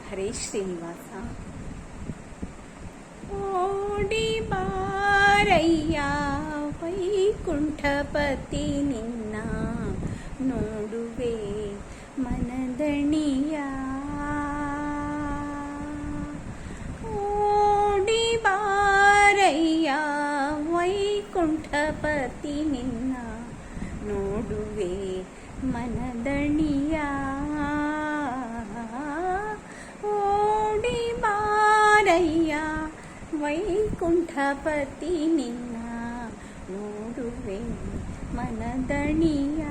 ಹರೇ ಶ್ರೀನಿವಾಸ. ಓಡಿ ಬಾರಯ್ಯ ವೈಕುಂಠಪತಿ ನಿನ್ನ ನೋಡುವೆ ಮನದಣಿಯ. ಓಡಿ ಬಾರಯ್ಯ ವೈಕುಂಠಪತಿ ನಿನ್ನ ನೋಡುವೆ ಮನದಣಿಯ. ಓಡಿ ಬಾರಯ್ಯ ವೈಕುಂಠಪತಿ ನಿನ್ನ ನೋಡುವೆ ಮನದಣಿಯ.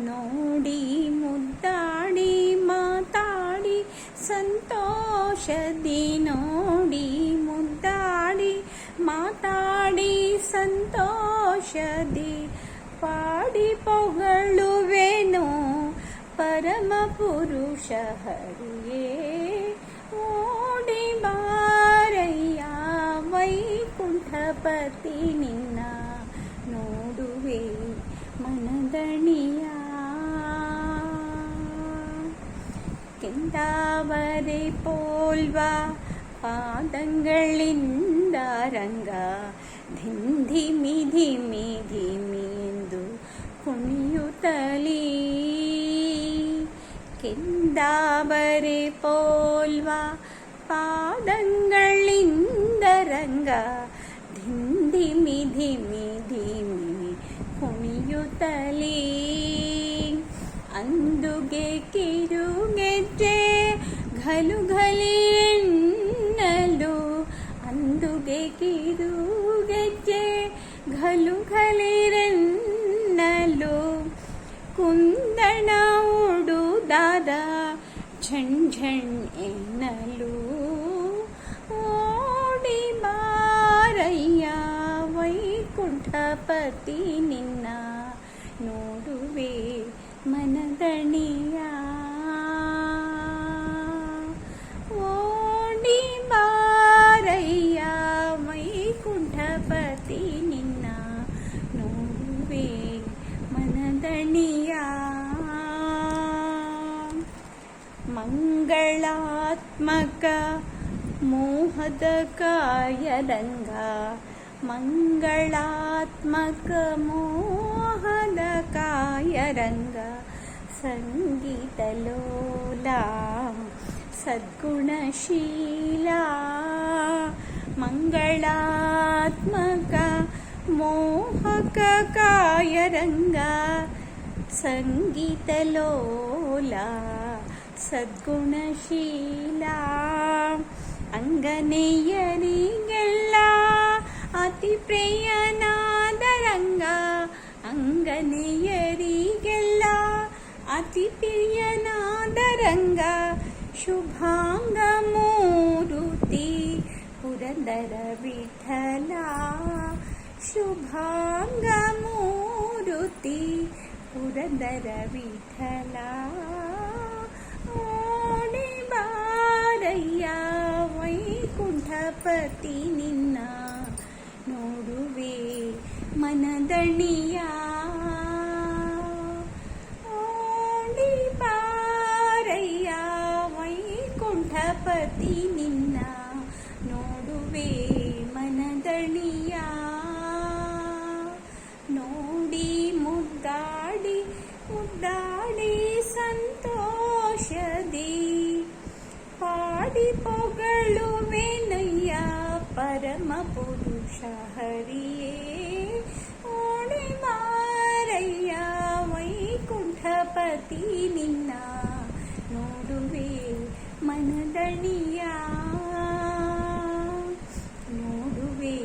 ನೋಡಿ ಮುದ್ದಾಡಿ ಮಾತಾಡಿ ಸಂತೋಷದಿ, ನೋಡಿ ಮುದ್ದಾಡಿ ಮಾತಾಡಿ ಸಂತೋಷದಿ, ಪಾಡಿ ಪೊಗಳುವೆನೋ ಪರಮ ಪುರುಷ ಹರಿಯೇ. ಓಡಿ ಬಾರಯ್ಯ ವೈಕುಂಠಪತಿ ನಿನ್ನ ನೋಡುವೆ ಮನದಣಿಯ. ಕೆಂದಾವರೆ ಪೋಲ್ವ ಪಾದಂಗಳಿಂದ ರಂಗ ಧಿಂಧಿಮಿ ಧಿಮಿ ಧಿಮಿಂದು ಕುಣಿಯುತ್ತಲೀ. ಕೆಂದಾವರೆ ಪೋಲ್ವ ಪಾದಂಗಳಿಂದ ರಂಗ ಧಿಂಧಿಮಿ ಧಿಮಿ ಧಿಮಿ ಕುಣಿಯುತ್ತಲೀ. ಅಂದುಗೆ ಕಿರುಗೆಜ್ಜೆ ಘಲು ಘಲಿ ಎನ್ನಲು, ಅಂದುಗೆ ಕಿರುಗೆಜ್ಜೆ ಘಲು ಘಲಿರೆನ್ನಲು, ಕುಂದಣ ಉಡುದಾದ ಝಣ್ ಝಣ್ ಎನ್ನಲು. ಓಡಿ ಬಾರಯ್ಯ ವೈಕುಂಠಪತಿ ನಿನ್ನ ನೋಡುವೆ ಮನದಣಿಯ. ಓಡಿ ಬಾರಯ್ಯ ವೈಕುಂಠಪತಿ ನಿನ್ನ ನೋಡುವೆ ಮನದಣಿಯ. ಮಂಗಳಾತ್ಮಕ ಮೋಹದ ಕಾಯರಂಗ, ಮಂಗಳಾತ್ಮಕ ಮೋಹದ ಕಾಯರಂಗ, ಸಂಗೀತ ಲೋಲ ಸದ್ಗುಣಶೀಲ. ಮಂಗಳಾತ್ಮಕ ಮೋಹಕ ಕಾಯರಂಗ, ಸಂಗೀತ ಲೋಲ ಸದ್ಗುಣಶೀಲ. ಅಂಗನೆಯರಿಗೆಲ್ಲ ಅತಿ ಪ್ರಿಯನಾದ ರಂಗ, ಅಂಗನೆಯರಿಗೆಲ್ಲ ಅತಿ ಪ್ರಿಯನಾದ ರಂಗ. ಶುಭಾಂಗ ಮೂರುತಿ ಪುರಂದರ ವಿಠಲ, ಶುಭಾಂಗ ಮೂರುತಿ ಪುರಂದರ ವಿಠಲ. ಓಡಿ ಬಾರಯ್ಯ ವೈಕುಂಠಪತಿ ನಿನ್ನ ನೋಡುವೆ ಮನದಣಿಯ. ಓಡಿ ಬಾರಯ್ಯ ವೈಕುಂಠಪತಿ ನಿನ್ನ ನೋಡುವೆ ಮನದಣಿಯ. ನೋಡಿ ಮುದ್ದಾಡಿ ಮುದ್ದಾಡಿ ಸಂತೋಷದಿ, ಪಾಡಿ ಪೊಗಳುವೆನಯ್ಯ ಪರಮ ಪುರುಷ ಹರಿಯೇ. ಓಡಿ ಬಾರಯ್ಯ ವೈಕುಂಠಪತಿ ನಿನ್ನ ನೋಡುವೆ ಮನದಣಿಯ, ನೋಡುವೆ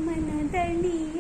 ಮನದಣಿಯ.